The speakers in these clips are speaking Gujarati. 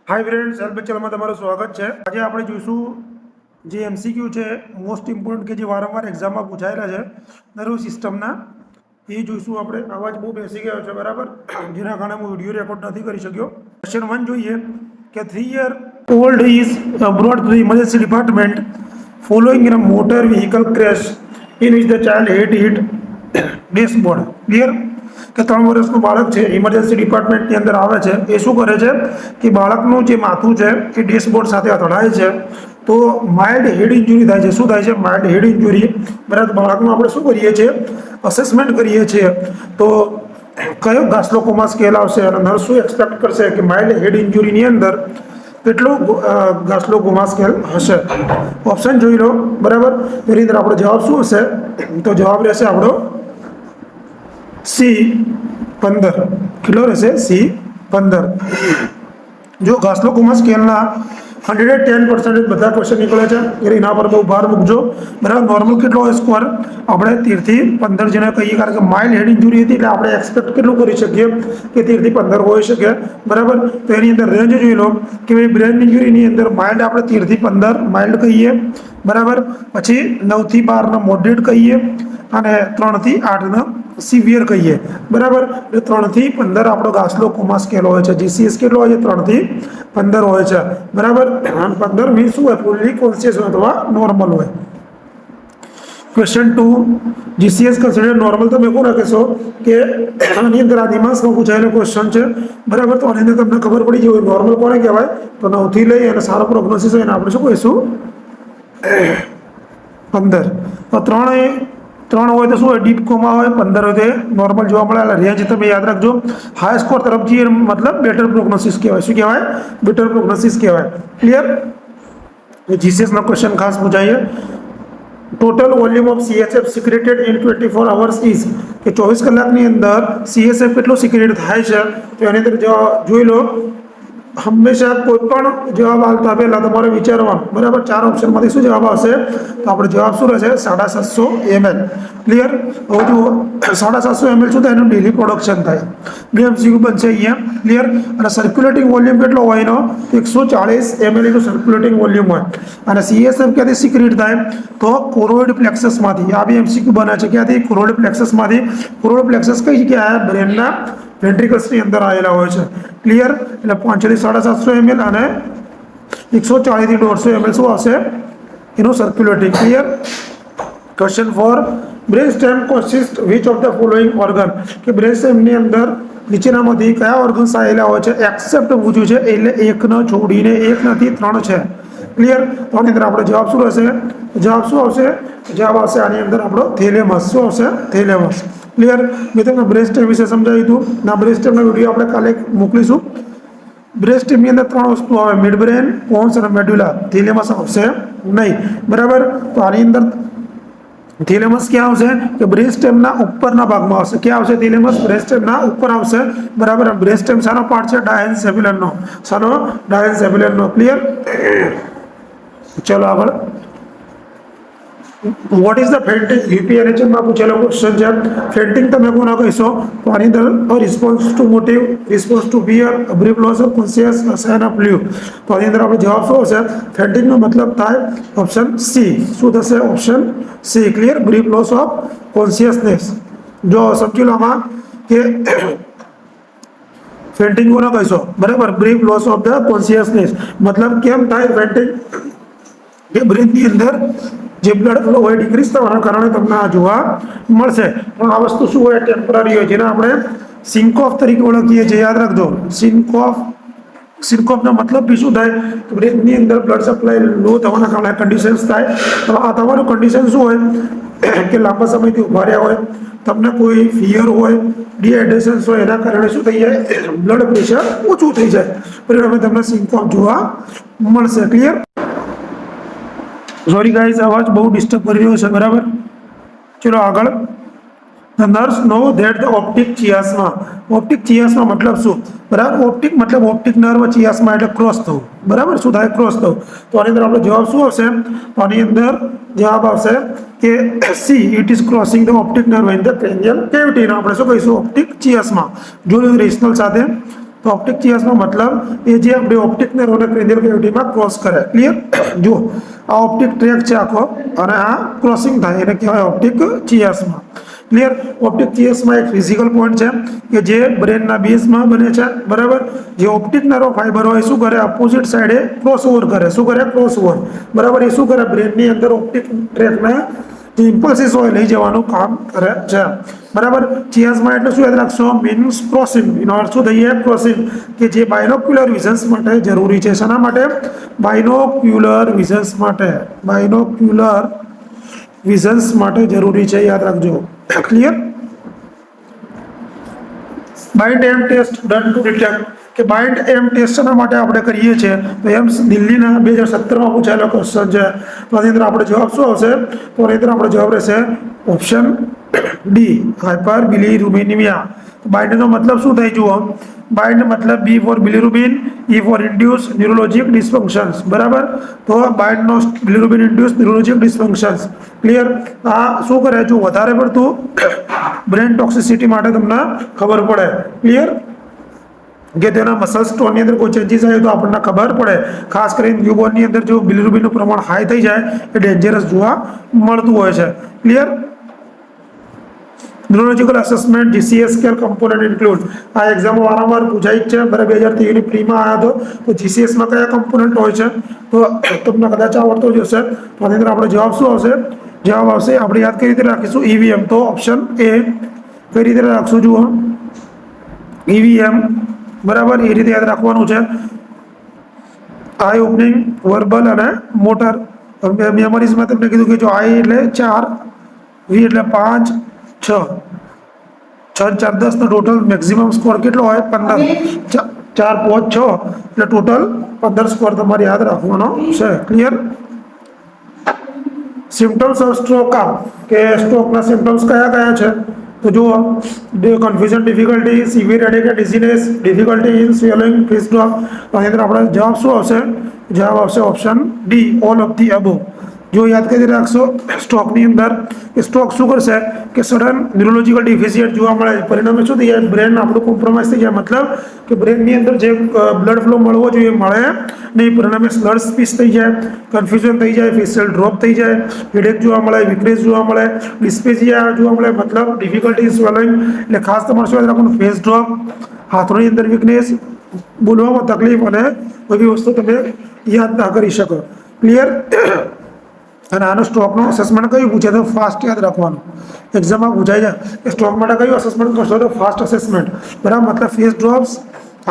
हाय फ्रेंड्स, हेल्प चैनल में स्वागत है। आज आप जोशू जो एमसीक्यू है मोस्ट इम्पोर्टન્ટ के वारंवार एक्जाम में पूछायेला है नर्वस सिस्टम ये जोशू आप आवाज बहुत बेसी गयो है बराबर, जेना कारण हूँ विडियो रेकॉर्ड नहीं कर सको। क्वेश्चन 1 जो कि 3 year old is brought to the emergency department following in a motor vehicle crash in which the child hit dashboard. Clear? કે 3 વર્ષનું બાળક છે ઇમરજન્સી ડિપાર્ટમેન્ટની અંદર આવે છે, એ શું કરે છે કે બાળકનું જે માથું છે એ ડેશબોર્ડ સાથે અથડાય છે, તો માઇલ્ડ હેડ ઇન્જરી થાય છે। શું થાય છે? માઇલ્ડ હેડ ઇન્જરી। બરાબર, બાળકનું આપણે શું કરીએ છીએ? અસેસમેન્ટ કરીએ છીએ। તો કયો ગાસ્ટ્રોકોમા સ્કેલ આવશે અને નર્સ શું એક્સપેક્ટ કરશે કે માઇલ્ડ હેડ ઇન્જરીની અંદર કેટલો ગાસ્ટ્રોકોમા સ્કેલ હશે? ઓપ્શન જોઈ લો। બરાબર, એની અંદર આપણો જવાબ શું હશે? તો જવાબ રહેશે આપણો C15। किलो रहे C15। जो गास्ट्रोकोमा स्केल 110% बधा क्वेश्चन निकले पर बहुत भार मूकजो। बराबर, नॉर्मल केटलो होय स्कोर આપણે 13 થી 15 જેને કહીએ, કારણ કે માઇલ્ડ હેડ ઇન્જરી હતી એટલે આપણે એક્સપેક્ટ કેટલું કરી શકીએ કે 13 થી 15 હોઈ શકે। બરાબર, તો એની અંદર રેન્જ જોઈ લો કે ભાઈ બ્રેન ઇન્જરીની અંદર માઇલ્ડ આપણે 13 થી 15 માઇલ્ડ કહીએ। બરાબર, પછી 9 થી 12 નો મોડરેટ કહીએ અને 3 થી 8 નો સિવિયર કહીએ। બરાબર, એટલે 3 થી 15 આપણો ગાસ્ટ્રોકોમા સ્કેલ હોય છે। જીસીએસ કેટલો હોય છે? 3 થી 15 હોય છે। બરાબર, 15 મીન્સ શું હોય? ફૂલી કોન્શિયસ હોય અથવા નોર્મલ હોય। Question 2 GCS consider normal. तो मैं को कहो कि आनी अंदर आ दिमाग में पूछायेलो क्वेश्चन है। बराबर, तो आनी अंदर तमने खबर पड़ी जाए नॉर्मल कोने कहेवाय? तो 9 थी लई अने सारो प्रोग्नोसिस होय आपणे शुं कहीशुं? 15। तो 3 હોય તો શું હોય? ડીપ કોમા હોય। 15 હોય તો નોર્મલ જોવા મળે। રેન્જ તમે યાદ રાખજો। હાઈ સ્કોર તરફ જઈએ मतलब बेटर प्रोग्नोसिस कहेवाय। શું કહેવાય? बेटर प्रोग्नोसिस कहेवाय। क्लियर? जीसीएस નો क्वेश्चन खास पूछाય। Total volume of CHF secreted in 24 hours is કે 24 કલાકની અંદર સીએચએફ કેટલો સિક્રેટ થાય છે? તો એની અંદર જોઈ લો। હંમેશા કોઈ પણ જવાબ આવતા પહેલા તમારે વિચારવાનું। બરાબર, 4 ઓપ્શનમાંથી શું જવાબ આવશે? તો આપણો જવાબ શું રહેશે? 750 ml। ક્લિયર? હવે જુઓ 750 ml શું થાય? એનું ડેલી પ્રોડક્શન થાય। બે એમસીક્યુ બનશે અહીંયા। ક્લિયર? અને સર્ક્યુલેટિંગ વોલ્યુમ કેટલો હોય એનો? 140 ml એનું સર્ક્યુલેટિંગ વોલ્યુમ હોય। અને સીએસએફ ક્યાંથી સિક્રેટ થાય? તો કોરોઇડ પ્લેક્સસમાંથી। આ બે એમસીક્યુ બને છે ક્યાંથી? કોરોઇડ પ્લેક્સસમાંથી। કોરોઇડ પ્લેક્સસ કઈ જગ્યાએ? બ્રેનના વેન્ટ્રિકલ્સની અંદર આવેલા હોય છે। ક્લિયર? એટલે 500 થી 750 ml અને 140 થી 150 ml શું આવશે? એનું circulating. Clear? Question 4 brain stem consist which of the following organ. कि ब्रेन स्टेम ની અંદર નીચેનામાંથી કયા ઓર્ગન્સ આવેલા હોય છે? એક્સેપ્ટ પૂછ્યું છે એટલે એક ન છોડીને એક નથી 3 છે। ક્લિયર? તો આની અંદર આપણો જવાબ શું રહેશે? જવાબ શું આવશે? જવાબ આવશે આની અંદર આપણો થેલેમસ। શું આવશે? થેલેમસ। क्लियर? मैं તમને ब्रेन स्टेम विषय समझाव्યું હતું। ના ब्रेन स्टेम નો વિડિયો આપણે કાલે મોકલીશું। ब्रेन स्टेम ની અંદર 3 વસ્તુ આવે, મિડ બ્રેન, પોન્સ અને મેડ્યુલા। થેલેમસ આવશે નહીં। બરાબર, તો આની અંદર थैलेमस क्या आवशे? कि ब्रेन स्टेमना उपरना भागमां आवशे। क्या आवशे? थैलेमस ब्रेन स्टेमना ऊपर आवशे। बराबर, ब्रेन स्टेम सानो पार्ट छे? डायन्सेफिलननो। सानो? डायन्सेफिलननो। क्लियर? चलो आगळ। What is the fainting? UPNHM में पूछेलो क्वेश्चन है। फेंटिंग तमे कोना कहीशो? तो आनी अंदर response to motive, response to fear, brief loss of conscious, sign of flu. तो आनी अंदर आपणो जवाब शुं हशे? फेंटिंग नो मतलब थाय ऑप्शन सी। शुं थशे? Option C. Clear? Brief loss of consciousness. जो समझी लो आमां के फेंटिंग कोना कहीशो? बराबर, brief loss of the consciousness. मतलब केम थाय फेंटिंग? के ब्रेन ની અંદર જે બ્લડ ફ્લો હોય ડિક્રીઝ થવાના કારણે તમને આ જોવા મળશે। પણ આ વસ્તુ શું હોય? ટેમ્પરરી હોય, જેને આપણે સિન્કોફ તરીકે ઓળખીએ છીએ। યાદ રાખજો, સિન્કોફ। સિન્કોફનો મતલબ બી શું થાય? કે બ્રેનની અંદર બ્લડ સપ્લાય લો થવાના કારણે કન્ડિશન્સ થાય। તો આ તમારું કન્ડિશન શું હોય? કે લાંબા સમયથી ઊભા રહ્યા હોય, તમને કોઈ ફિયર હોય, ડિહાઇડ્રેશન હોય, એના કારણે શું થઈ જાય? બ્લડ પ્રેશર ઓછું થઈ જાય, પરિણામે તમને સિન્કોફ જોવા મળશે। ક્લિયર? सॉरी गाइस, आवाज बहुत डिस्टर्ब कर रही है। बराबर, चलो आगे। The nurse know that the optic chiasma. Optic chiasma मतलब शू? बराबर, ऑप्टिक मतलब ऑप्टिक नर्व, चियास्मा એટલે क्रॉस થવું। बराबर, શું થાય? क्रॉस થવું। તો આની અંદર આપણો જવાબ શું આવશે? તો આની અંદર જવાબ આવશે કે C, it is crossing the optic nerve in the cranial cavity. આપણે શું કહીશું? ऑप्टिक चियास्मा। જો રેશનલ સાથે તો ઓપ્ટિક ચિયાસમાં મતલબ એ જે આપણે ઓપ્ટિક નર્વને ક્રેનિયલ કેવિટીમાં ક્રોસ કરે. ક્લિયર? જુઓ, આ ઓપ્ટિક ટ્રેક છે આખો અને આ ક્રોસિંગ થાય એને કહેવાય ઓપ્ટિક ચિયાસમાં. ક્લિયર? ઓપ્ટિક ચિયાસમાં એક ફિઝિકલ પોઈન્ટ છે કે જે બ્રેનના બેઝમાં બને છે, બરાબર. જે ઓપ્ટિક નર્વ ફાઈબર હોય શું કરે, અપોઝિટ સાઈડે ક્રોસઓવર કરે. શું કરે? ક્રોસઓવર. બરાબર. એ શું કરે, બ્રેનની અંદર ઓપ્ટિક ટ્રેકના જે ઇમ્પલ્સિસ હોય લઈ જવાનું કામ કરે છે. બરાબર. ચિયાસમાં એટલે શું યાદ રાખશો, મીન્સ ક્રોસિંગ. એનો અર્થ શું થઈએ? ક્રોસિંગ. કે જે બાયનોક્યુલર વિઝન્સ માટે જરૂરી છે. શાના માટે? બાયનોક્યુલર વિઝન્સ માટે. બાયનોક્યુલર વિઝન્સ માટે જરૂરી છે, યાદ રાખજો. ક્લિયર? બાઇન્ડ એમ ટેસ્ટ ડન ટુ ડિટેક્ટ કે બાઇન્ડ એમ ટેસ્ટ શેના માટે આપણે કરીએ છીએ? તો એમ્સ દિલ્હીના 2017માં પૂછાયેલો ક્વેશ્ચન છે. તો આની અંદર આપણે જવાબ શું આવશે? તો આની અંદર આપણો જવાબ રહેશે ઓપ્શન ડી, હાઇપર બિલિરુબિનિમિયા. બાઇન્ડનો મતલબ શું થાય જુઓ, બાઇન્ડ મતલબ બી ફોર બિલિરુબિન, ઈ ફોર ઇન્ડ્યુસ ન્યુરોલોજિક ડિસફંક્શન્સ. બરાબર. તો બાઇન્ડનો બિલિરુબિન ઇન્ડ્યુસ ન્યુરોલોજિક ડિસફંક્શન્સ. ક્લિયર? આ શું કરે, જો વધારે પડતું બ્રેન ટોક્સિસિટી માટે તમને ખબર પડે. ક્લિયર? કે તેના મસલ્સ ટોનની અંદર કોઈ ચેન્જીસ આવે તો આપણને ખબર પડે. ખાસ કરીને ન્યૂબોર્નની અંદર જો બિલિરુબિનનું પ્રમાણ હાઈ થઈ જાય એ ડેન્જરસ જોવા મળતું હોય છે. Clear? Neurological assessment GCS scale component include. આ એક્ઝામો વારંવાર પૂછાઈ જ છે. બરાબર. 2023ની પ્રીમાં આવ્યો હતો. તો જીસીએસમાં કયા કમ્પોનન્ટ હોય છે તો તમને કદાચ આવડતો જ હશે. તો આની અંદર આપણો જવાબ શું આવશે? જવાબ આવશે, આપણે યાદ કઈ રીતે રાખીશું, ઈવીએમ. તો ઓપ્શન એ કઈ રીતે રાખશું જુઓ, ઈવીએમ. બરાબર. એ રીતે યાદ રાખવાનું છે. આઈ ઓપનિંગ, વર્બલ અને મોટર. મેમરીઝમાં તમને કીધું કે જો આઈ એટલે 4, વી એટલે 5, 6, 4, 10 નો ટોટલ મેક્સિમમ સ્કોર કેટલો હોય? 15. 4, 5, 6 એટલે ટોટલ 15 સ્કોર તમારે યાદ રાખવાનો છે. ક્લિયર? સિમ્ટમ્સ ઓફ સ્ટ્રોક કે સ્ટ્રોકના સિમ્ટમ્સ કયા કયા છે? તો જુઓ, confusion, difficulty, severe headache and dizziness, difficulty in swelling, face drop. તો આની અંદર આપણો જવાબ શું આવશે? જવાબ આવશે option D, all of the above. જો યાદ કરી રાખશો સ્ટ્રોકની અંદર કે સ્ટ્રોક શું કરશે કે સડન ન્યુરોલોજિકલ ડિફિશિયન્ટ જોવા મળે. પરિણામે શું થઈ જાય? બ્રેન આપણું કોમ્પ્રોમાઇઝ થઈ જાય. મતલબ કે બ્રેનની અંદર જે બ્લડ ફ્લો મળવો જોઈએ મળે નહીં. પરિણામે સ્લર સ્પીચ થઈ જાય, કન્ફ્યુઝન થઈ જાય, ફેશિયલ ડ્રોપ થઈ જાય, હેડેક જોવા મળે, વીકનેસ જોવા મળે, ડિસ્પેઝિયા જોવા મળે. મતલબ ડિફિકલ્ટી સ્વેલિંગ. એટલે ખાસ તમારે શું યાદ રાખવાનું? ફેસ ડ્રોપ, હાથોની અંદર વીકનેસ, બોલવામાં તકલીફ અને બધી વસ્તુ તમે યાદ ના કરી શકો. ક્લિયર? અને આનો સ્ટ્રોકનો અસેસમેન્ટ કયું પૂછે તો ફાસ્ટ યાદ રાખવાનું. એક્ઝામમાં પૂછાય છે કે સ્ટ્રોક માટે કયું અસેસમેન્ટ કરશો તો ફાસ્ટ અસેસમેન્ટ. બરાબર. મતલબ face drops,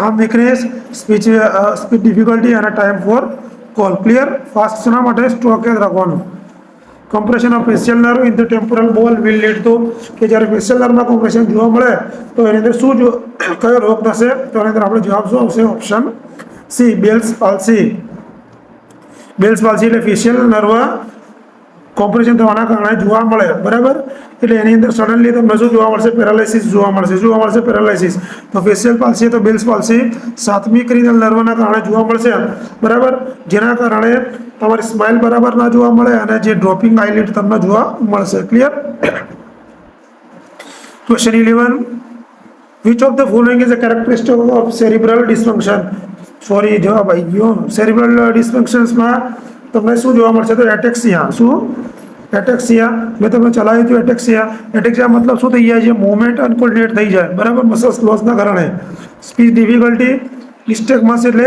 arm weakness, speech difficulty અને time for call. Clear? Fast શેના માટે? સ્ટ્રોક યાદ રાખવાનું. Compression of facial nerve in the temporal bone will lead to કે જ્યારે ફેશિયલ નર્વમાં કમ્પ્રેશન જોવા મળે તો એની અંદર શું કયો રોગ થશે? તો એની અંદર આપણો જવાબ શું આવશે? Option C, bells palsy. Bells palsy એટલે ફેશિયલ નર્વ કોમ્પ્રેશન થવાના કારણે જોવા મળે. બરાબર. એટલે એની અંદર સડનલી તમને શું જોવા મળશે? પેરાલાઇસિસ જોવા મળશે. શું જોવા મળશે? પેરાલાઇસિસ. તો ફેશિયલ પાલ્સી તો બેલ્સ પાલ્સી સાતમી ક્રિનલ નર્વના કારણે જોવા મળશે. બરાબર. જેના કારણે તમારી સ્માઇલ બરાબર ના જોવા મળે અને જે ડ્રોપિંગ આઈલિડ તમને જોવા મળશે. Clear? Question 11, which of the following is a characteristic of cerebral dysfunction? Sorry, જવાબ આવી ગયો. સેરિબ્રલ ડિસફંક્શન્સમાં તમને શું જોવા મળશે? તો એટેક્સિયા. શું? એટેક્સિયા. મેં તમને ચલાવ્યું હતું એટેક્સિયા. એટેક્સિયા મતલબ શું થઈ જાય છે? મૂવમેન્ટ અનકોર્ડિનેટ થઈ જાય. બરાબર. મસલ્સ લોસના કારણે. સ્પીચ ડિફિકલ્ટી, નિસ્ટેગમાસ એટલે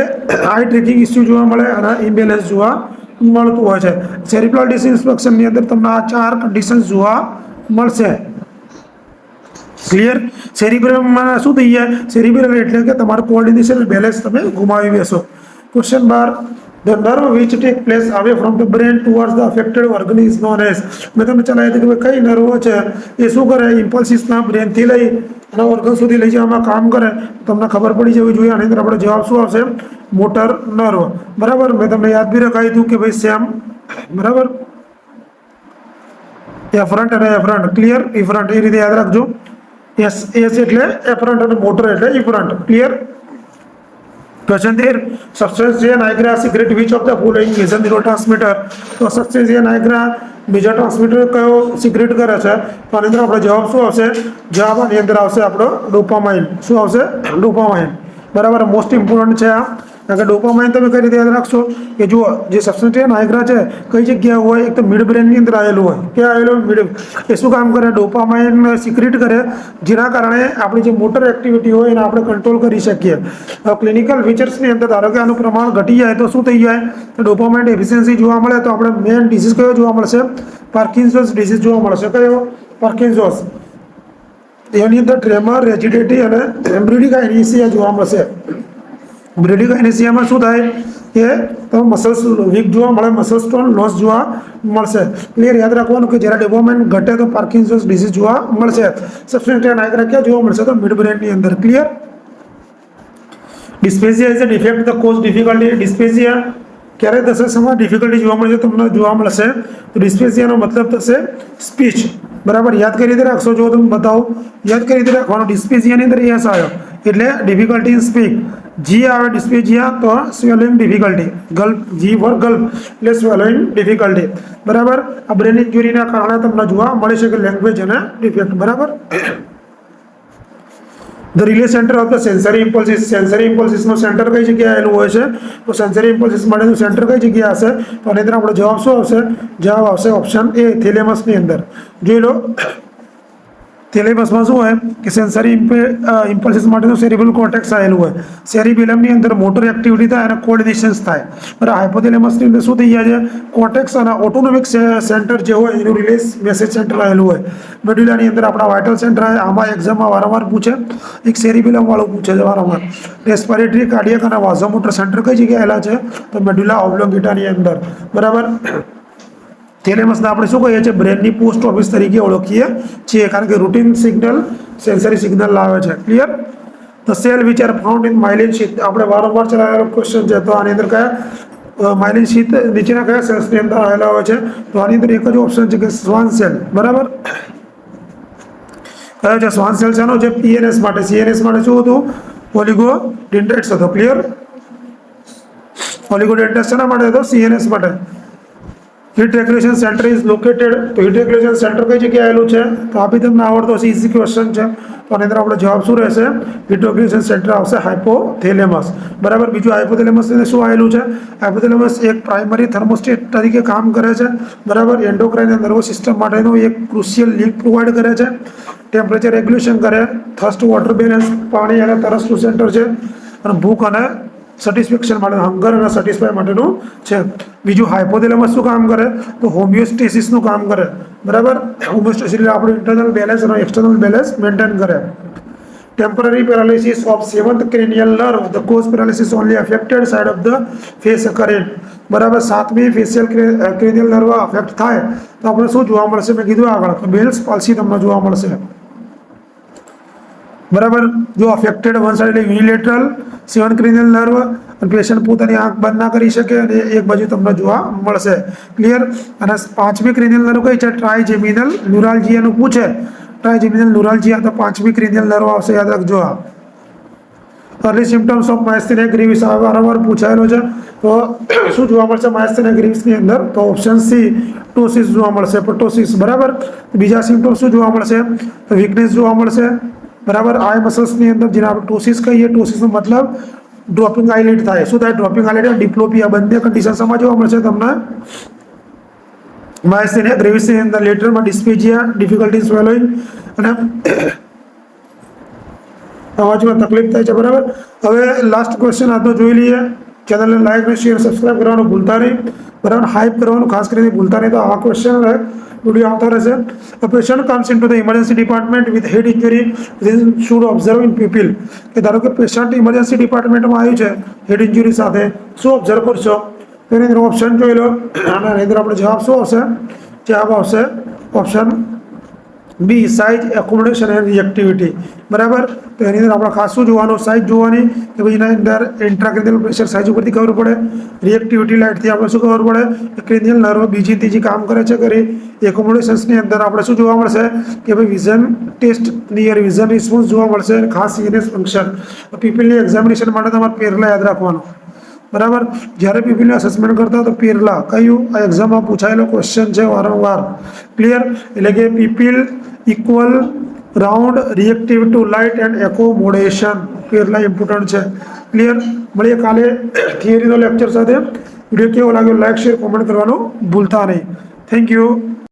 આઈ ટ્રેકિંગ ઇસ્યુ જોવા મળે અને ઇમ્બેલેન્સ જોવા મળતું હોય છે. સેરિબ્રલ ડિસફંક્શનની અંદર તમને આ 4 કન્ડિશન્સ જોવા મળશે. ક્લિયર? સેરિબ્રમમાં શું થઈ જાય? સેરિબ્રલ એટલે કે તમારું કોઓર્ડિનેશન બેલેન્સ તમે ગુમાવી બેસો. Question 12, the nerve which take place away from the brain towards the affected organ is known as. મેં તમને ચલાવી હતી કે કઈ નર્વો છે એ શું કરે? ઇમ્પલ્સિસના બ્રેનથી લઈ અને ઓર્ગન સુધી લઈ જવામાં કામ કરે. તમને ખબર પડી જવી જોઈએ. આની અંદર આપણો જવાબ શું આવશે? Motor nerve. બરાબર. મેં તમને યાદ બી રખાવી હતું કે ભાઈ સેમ. બરાબર. એફરન્ટ અને એફરન્ટ. ક્લિયર? ઇફરન્ટ એ રીતે યાદ રાખજો. એસ એટલે એફરન્ટ અને મોટર એટલે ઇફરન્ટ. Clear? Question 13, substance A nigra secret which of the following is a neurotransmitter? તો substance A nigra બીજા ટ્રાન્સમીટર કયો સિક્રેટ કરે છે? તો આની અંદર આપણો જવાબ શું આવશે? જવાબ આની અંદર આવશે આપણો ડોપામાઇન. શું આવશે? ડોપામાઇન. બરાબર, મોસ્ટ ઇમ્પોર્ટન્ટ છે આ. કારણ કે ડોપામાઇન તમે કઈ રીતે યાદ રાખશો કે જુઓ, જે સબસ્ટેન્સ નાયગ્રા છે કઈ જગ્યાએ હોય, એક તો મિડ બ્રેનની અંદર આવેલું હોય. ક્યાં આવેલું? મિડ. એ શું કામ કરે? ડોપામાઇન સિક્રેટ કરે, જેના કારણે આપણી જે મોટર એક્ટિવિટી હોય એને આપણે કંટ્રોલ કરી શકીએ. ક્લિનિકલ ફીચર્સની અંદર ધારો કે આનું પ્રમાણ ઘટી જાય તો શું થઈ જાય? તો ડોપામાઇન એફિશિયન્સી જોવા મળે તો આપણે મેઇન ડિસીઝ કયો જોવા મળશે? પાર્કિન્સન્સ ડિસીઝ જોવા મળશે. કયો? પાર્કિન્સન્સ. એની અંદર ટ્રેમર, રેજિડિટી અને બ્રેડિકાઇનેસિયા જોવા મળશે. બ્રેડિકાઇનેસિયામાં શું થાય કે તમે મસલ્સ વીક જોવા મળે, મસલ સ્ટોન લોસ જોવા મળશે. ક્લિયર? યાદ રાખવાનું કે જ્યારે ડોપામાઇન ઘટે તો પાર્કિન્સન્સ ડિસીઝ જોવા મળશે. સબસ્ટેન્સ નાયગ્રા ક્યાં જોવા મળશે? તો મિડ બ્રેનની અંદર. Clear? Dysphasia is a defect the cause difficulty. Dysphasia ક્યારે થશે? સમય ડિફિકલ્ટી જોવા મળશે તમને જોવા મળશે. તો ડિસ્પેઝિયાનો મતલબ થશે સ્પીચ. બરાબર, યાદ કરી રીતે રાખશો. જો તમે બતાવો, યાદ કરી રીતે રાખવાનું. ડિસ્પેઝિયાની અંદર એસ આવ્યો એટલે ડિફિકલ્ટી ઇન સ્પીક. જી આવે ડિસ્પેઝિયા તો સ્વેલોઇંગ ડિફિકલ્ટી. ગલ્પ, જી ફોર ગલ્પ એટલે સ્વેલોઇંગ ડિફિકલ્ટી. બરાબર, આ બ્રેન ઇન્જુરીના કારણે તમને જોવા મળે છે કે લેંગ્વેજ અને ડિફેક્ટ. બરાબર. The relay center of the sensory impulses. Sensory ઇમ્પલ્સિસનું સેન્ટર કઈ જગ્યાએ આવેલું હોય છે? તો સેન્સરી ઇમ્પલ્સિસ માટેનું સેન્ટર કઈ જગ્યાએ હશે? તો આની અંદર આપણો જવાબ શું આવશે? જવાબ આવશે ઓપ્શન એ, થેલેમસની અંદર. જોઈ લો, થેલેમસમાં શું હોય કે સેન્સરી ઇમ્પલ્સિસ માટેનું સેરિબ્રલ કોર્ટેક્સ આવેલું હોય. સેરિબેલમની અંદર મોટર એક્ટિવિટી થાય અને કોઓર્ડિનેશન્સ થાય. બરાબર, હાઇપોથેલેમસની અંદર શું થઈ જાય છે? કોર્ટેક્સ અને ઓટોનોમિક સેન્ટર જે હોય એનું રિલીઝ મેસેજ સેન્ટર આવેલું હોય. મેડ્યુલાની અંદર આપણા વાઇટલ સેન્ટર આવે. આમાં એક્ઝામમાં વારંવાર પૂછે, એક સેરિબેલમ વાળું પૂછે છે વારંવાર. રેસ્પિરેટરી, કાર્ડિયક અને વાઝોમોટર સેન્ટર કઈ જગ્યાએ આવેલા છે? તો મેડ્યુલા ઓબ્લોંગેટાની અંદર. બરાબર. થેલેમસને આપણે શું કહીએ છીએ? બ્રેનની પોસ્ટ ઓફિસ તરીકે ઓળખીએ છીએ, કારણ કે રૂટીન સિગ્નલ સેન્સરી સિગ્નલ લાવે છે. Clear? The cell which are found in myelin sheath. આપણે વારંવાર ચલાવેલો ક્વેશ્ચન છે. તો આની અંદર કયા માઇલિન શીથ નીચેના કયા સેલ્સની અંદર આવેલા હોય છે? તો આની અંદર એક જ ઓપ્શન છે કે સ્વાન સેલ. બરાબર, કયો છે? સ્વાન સેલ છે. જે પીએનએસ માટે, સીએનએસ માટે શું હતું? ઓલિગોડેન્ડ્રાઇટ્સ હતો. ક્લિયર? ઓલિગોડેન્ડ્રાઇટ્સ શેના માટે હતો? સીએનએસ માટે. Heat regulation centre is located. તો હીટ રેગ્યુલેશન સેન્ટર કઈ જગ્યાએ આવેલું છે? તો આ બી તમને આવડતો હશે, ઇઝી ક્વેશ્ચન છે. તો આની અંદર આપણો જવાબ શું રહેશે? હીટ રેગ્યુલેશન સેન્ટર આવશે હાઇપોથેલેમસ. બરાબર. બીજું હાઇપોથેલેમસને શું આવેલું છે? હાઇપોથેલેમસ એક પ્રાઇમરી થર્મોસ્ટેટ તરીકે કામ કરે છે. બરાબર, એન્ડોક્રાઇન અને નર્વસ સિસ્ટમ માટેનું એક ક્રુશિયલ લિંક પ્રોવાઈડ કરે છે. ટેમ્પરેચર રેગ્યુલેશન કરે, થર્સ્ટ વોટર બેલેન્સ, પાણી અને તરસનું સેન્ટર છે, અને ભૂખ અને સેટિસ્ફેક્શન માટે, હંગર અને સેટિસ્ફાય માટેનું છે. બીજું હાઇપોથેલેમસ શું કામ કરે? તો હોમિયોસ્ટેસિસનું કામ કરે. બરાબર, હોમિયોસ્ટેસિસ એટલે આપણું ઇન્ટરનલ બેલેન્સ અને એક્સટર્નલ બેલેન્સ મેન્ટેન કરે. Temporary paralysis of seventh cranial nerve. The cause paralysis only affected side of the face current. બરાબર, સાતમી ફેશિયલ ક્રેનિયલ નર્વ અફેક્ટ થાય તો આપણે શું જોવા મળશે? મેં કીધું આગળ, બેલ્સ પાલ્સી તમને જોવા મળશે. બરાબર, જો અફેક્ટેડ વન સાઇડ એટલે યુનિલેટરલ સેવન ક્રેનિયલ નર્વ, અને પેશન્ટ પોતાની આંખ બંધ ના કરી શકે અને એક બાજુ તમને જોવા મળશે. ક્લિયર? અને પાંચમી ક્રેનિયલ નર્વ કઈ છે? ટ્રાઇજેમિનલ ન્યુરાલ્જિયાનું પૂછે. ટ્રાઇજેમિનલ ન્યુરાલ્જિયા તો પાંચમી ક્રેનિયલ નર્વ આવશે. યાદ રાખજો. અર્લી સિમ્ટમ્સ ઓફ માયસ્થેનિયા ગ્રેવિસ વારંવાર પૂછાયેલો છે. તો શું જોવા મળશે માયસ્થેનિયા ગ્રેવિસની અંદર? તો ઓપ્શન સી, ટોસિસ જોવા મળશે. પટોસિસ. બરાબર. બીજા સિમ્ટમ્સ શું જોવા મળશે? તો વીકનેસ જોવા મળશે. બરાબર, આઈ મસલ્સની અંદર જેને આપણે ટોસિસ કહીએ. ટોસિસનો મતલબ ડ્રોપિંગ આઈલિડ થાય. શું થાય? ડ્રોપિંગ આઈલિડ અને ડિપ્લોપિયા બંને કન્ડિશન સમા જોવા મળશે તમને માયસ્થેનિયા ગ્રેવિસની અંદર. લેટરમાં ડિસ્પેજિયા, ડિફિકલ્ટી સ્વેલોઇંગ અને અવાજમાં તકલીફ થાય છે. બરાબર. હવે લાસ્ટ ક્વેશ્ચન આજનો જોઈ લઈએ. ચેનલને લાઈક અને શેર સબસ્ક્રાઈબ કરવાનું ભૂલતા નહીં. બરાબર, હાઈપ કરવાનું ખાસ કરીને ભૂલતા નહીં. તો આવા ક્વેશ્ચન વિડીયો આવતા રહેશે. A patient comes into the emergency department with head injury, then should observe in pupil. કે ધારો કે પેશન્ટ ઇમરજન્સી ડિપાર્ટમેન્ટમાં આવ્યું છે હેડ ઇન્જુરી સાથે, શું ઓબ્ઝર્વ કરશો? તો એની અંદર ઓપ્શન જોઈ લો, અને એની અંદર આપણે જવાબ શું આવશે? જવાબ આવશે option B, size, accommodation and reactivity. બરાબર, તો એની અંદર આપણે ખાસ શું જોવાનું? સાઇઝ જોવાની કે ભાઈ એના અંદર ઇન્ટ્રાક્રેનિયલ પ્રેશર સાઇઝ ઉપરથી ખબર પડે. રિએક્ટિવિટી લાઇટથી આપણે શું ખબર પડે? ક્રેનિયલ નર્વ બીજી ત્રીજી કામ કરે છે કરી. એકોમોડેશન્સની અંદર આપણે શું જોવા મળશે? કે ભાઈ vision test, near vision response જોવા મળશે. ખાસ સીએનએસ ફંક્શન. પીપીલની એક્ઝામિનેશન માટે તમારે પેરલા યાદ રાખવાનું. બરાબર, જ્યારે પીપીલનું અસેસમેન્ટ કરતા તો પેરલા કયું આ એક્ઝામમાં પૂછાયેલો ક્વેશ્ચન છે વારંવાર. ક્લિયર? એટલે કે pupil equal round reactive to light and accommodation. એ એટલા ઇમ્પોર્ટન્ટ છે. ક્લિયર? મળીએ કાલે થિયરીનો લેક્ચર સાથે. વિડીયો કેવો લાગ્યો લાઈક શેર કોમેન્ટ કરવાનું ભૂલતા નહીં. Thank you.